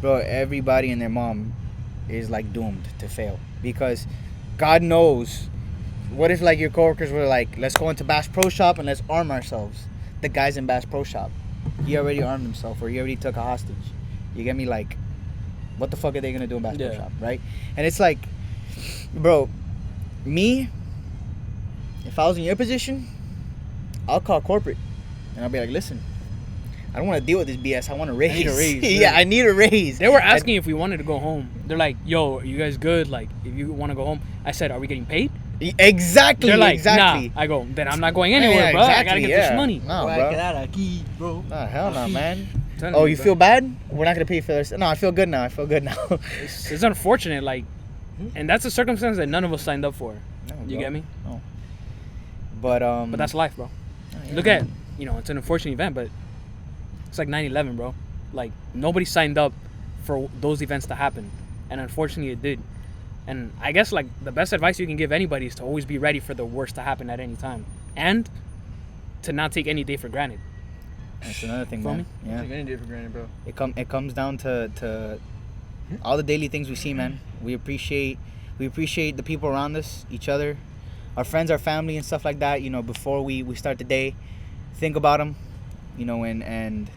bro, everybody and their mom is like doomed to fail, because God knows. What if like your coworkers were like, let's go into Bass Pro Shop and let's arm ourselves? The guys in Bass Pro Shop, he already armed himself, or he already took a hostage. You get me? Like, what the fuck are they gonna do in Bass Pro Yeah. Shop, right? And it's like, bro, me, if I was in your position, I'll call corporate and I'll be like, listen, I don't want to deal with this BS. I want a raise. need a raise, Yeah, yeah. I need a raise. They were asking if we wanted to go home. They're like, yo, are you guys good? Like, if you want to go home. I said, are we getting paid? Exactly. They're like, exactly. nah. I go, then I'm not going anywhere, Yeah, bro. I gotta exactly, get yeah. this money. No, Why bro. get out of aquí, bro? Nah, hell no, man. I'm telling Oh, you, you bro. feel bad? We're not gonna pay you for this. No, I feel good now. It's unfortunate, like, and that's a circumstance that none of us signed up for. No, You bro. get me? But But that's life, bro. yeah. Look at, it's an unfortunate event, but it's like 9/11, bro. Like, nobody signed up for those events to happen, and unfortunately it did. And I guess, like, the best advice you can give anybody is to always be ready for the worst to happen at any time, and to not take any day for granted. That's another thing, Feel man. me? Yeah. Take any day for granted, bro. It comes down to all the daily things we see, man. We appreciate the people around us, each other, our friends, our family, and stuff like that. Before we start the day, think about them. And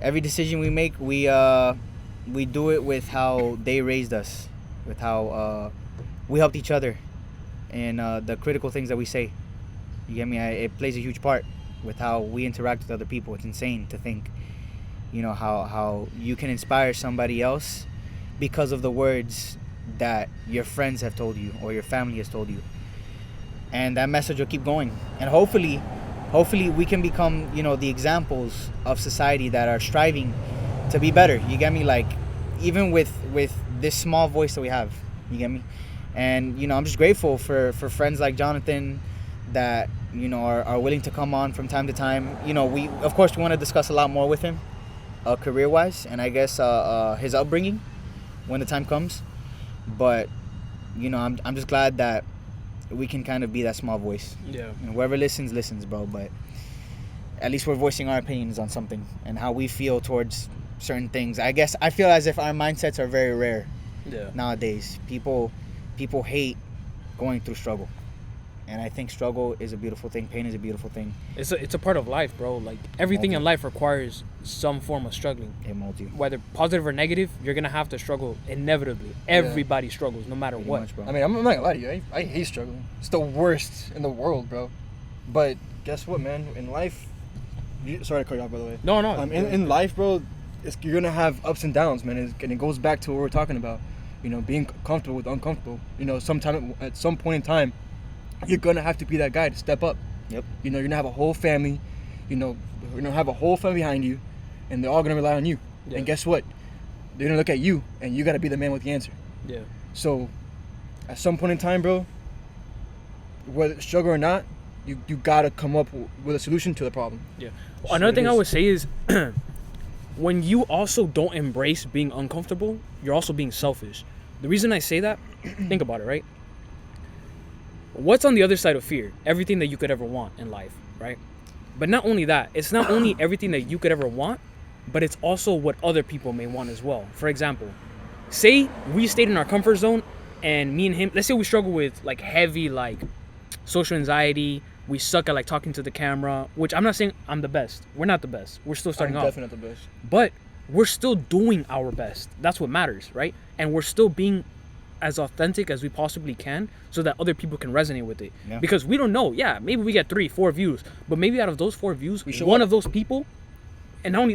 every decision we make, we do it with how they raised us, with how we helped each other, and the critical things that we say. You get me? It plays a huge part with how we interact with other people. It's insane to think, how you can inspire somebody else because of the words that your friends have told you or your family has told you, and that message will keep going. And hopefully we can become the examples of society that are striving to be better. You get me? Like, even with this small voice that we have, you get me? And I'm just grateful for friends like Jonathan that are willing to come on from time to time. We of course want to discuss a lot more with him, career wise, and I guess his upbringing when the time comes. But I'm just glad that we can kind of be that small voice. Yeah. And whoever listens, bro. But at least we're voicing our opinions on something and how we feel towards certain things. I guess I feel as if our mindsets are very rare Yeah. nowadays. People hate going through struggle, and I think struggle is a beautiful thing. Pain is a beautiful thing. It's a part of life, bro. Like, everything in life requires some form of struggling. It molds you. Whether positive or negative, you're gonna have to struggle inevitably. Everybody struggles, no matter Pretty what. much, bro. I mean, I'm not gonna lie to you. I hate struggling. It's the worst in the world, bro. But guess what, man? In life, sorry to cut you off, by the way. No, no. In life, bro, you're gonna have ups and downs, man. And it goes back to what we're talking about. Being comfortable with uncomfortable. Sometime at some point in time, you're gonna have to be that guy to step up. Yep. You're gonna have a whole family. You're gonna have a whole family behind you, and they're all gonna rely on you. Yeah. And guess what? They're gonna look at you, and you gotta be the man with the answer. Yeah. So, at some point in time, bro, whether it's struggle or not, you gotta come up with a solution to the problem. Yeah. So Another it thing I is. would say is, when you also don't embrace being uncomfortable, you're also being selfish. The reason I say that, think about it, right? What's on the other side of fear? Everything that you could ever want in life, right? But not only that, it's not only everything that you could ever want, but it's also what other people may want as well. For example, say we stayed in our comfort zone and me and him, let's say we struggle with like heavy like social anxiety, we suck at like talking to the camera, which I'm not saying I'm the best. We're not the best. We're still starting I'm off. definitely not the best. But we're still doing our best. That's what matters, right? And we're still being as authentic as we possibly can so that other people can resonate with it. Yeah. Because we don't know. Yeah, maybe we get 3-4 views, but maybe out of those 4 views, We show one up. of those people, and not only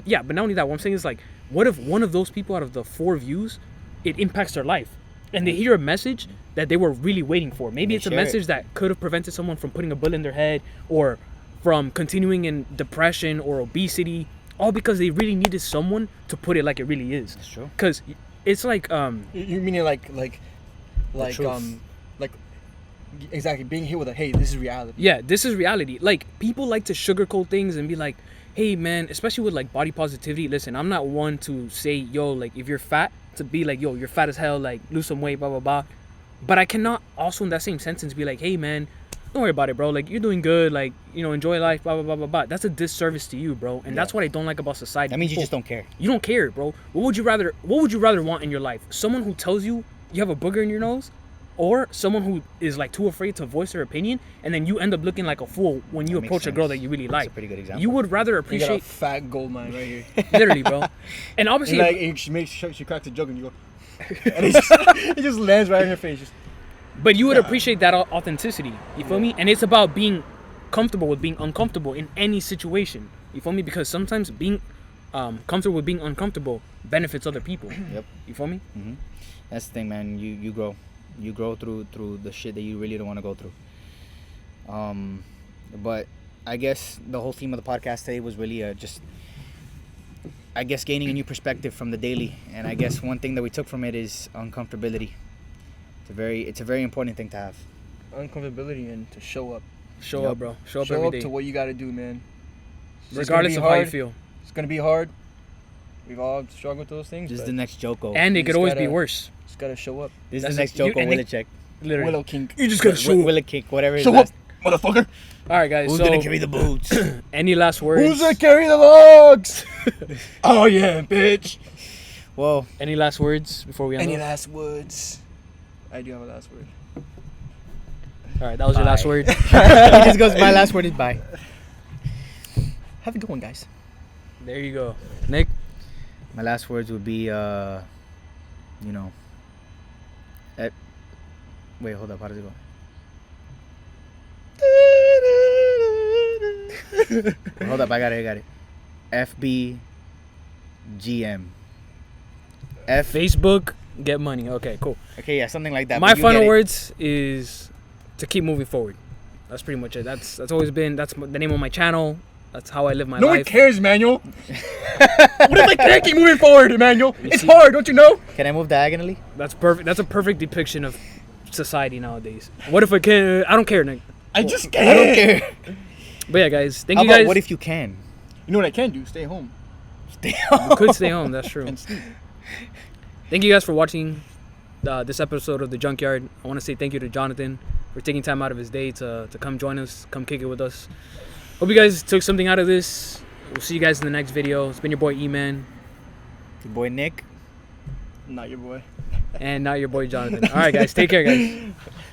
that, what I'm saying is like, what if one of those people out of the 4 views, it impacts their life, and they hear a message that they were really waiting for. Maybe They it's a share it. message that could have prevented someone from putting a bullet in their head or from continuing in depression or obesity, all because they really needed someone to put it like it really is. That's true. Because it's like You meaning like truth. like exactly being here with a hey, this is reality. yeah, this is reality. Like, people like to sugarcoat things and be like, hey man, especially with like body positivity, listen, I'm not one to say, yo, like, if you're fat, to be like, yo, you're fat as hell, like, lose some weight, blah blah blah. But I cannot also in that same sentence be like, hey man, don't worry about it, bro, like, you're doing good, like, you know, enjoy life, blah blah blah blah blah. That's a disservice to you, bro. And that's what I don't like about society. That means you People- just don't care. you don't care, bro. What would you rather want in your life? Someone who tells you you have a booger in your nose, or someone who is like too afraid to voice their opinion, and then you end up looking like a fool when you That makes approach a girl sense. that you really That's like. a pretty good example. You would rather You got a appreciate, fat gold mine right here. literally, bro. And obviously, And like she makes she cracks a joke and you go, and it just lands right in her face. Just but you would appreciate that authenticity. You feel me? And it's about being comfortable with being uncomfortable in any situation. You feel me? Because sometimes being comfortable with being uncomfortable benefits other people. Yep. You feel me? That's the thing, man. You grow through the shit that you really don't want to go through. But I guess the whole theme of the podcast today was really just, I guess, gaining a new perspective from the daily. And I guess one thing that we took from it is uncomfortability. It's a very important thing to have. uncomfortability and to show up. Show Yep. up, bro. Show up Show every up day, to what you got to do, man. It's regardless of gonna be how you hard. feel. It's gonna be hard. We've all struggled with those things. This is but the next Joko. And it You could just always be gotta- worse. just gotta show up. This is that's the next it. You- Joko. and Will they- it check? Literally. Willow King. You just gotta show up. Will it kick? Whatever his Show up, last. motherfucker. All right, guys. Who's so, gonna carry the boots? any last words? Who's gonna carry the logs? Oh yeah, bitch. Well, Any last words before we end? Any off? last words? I do have a last word. All right, that was your last Bye. word. it just goes. My last word is bye. Have a good one, guys. There you go, Nick. My last words would be, wait, hold up. How does it go? Hold up. I got it. FBGM. Facebook, get money. Okay, cool. Okay, yeah, something like that. My but you final get it. words is to keep moving forward. That's pretty much it. That's always been. That's the name of my channel. That's how I live my No one life. cares, Emmanuel. What if I can't keep moving forward, Emmanuel? It's see- hard, don't you know? Can I move diagonally? That's perfect. That's a perfect depiction of society nowadays. What if I can't? I don't care, Nick. I just can't. I don't care. But yeah, guys, thank How you about guys. what if you can? You know what I can do? Stay home Stay You could stay home? That's true. and sleep. Thank you guys for watching this episode of The Junkyard. I want to say thank you to Jonathan for taking time out of his day to come join us, come kick it with us. Hope you guys took something out of this. We'll see you guys in the next video. It's been your boy E-Man Your boy Nick. Not your boy. and not your boy Jonathan. All right, guys. Take care, guys.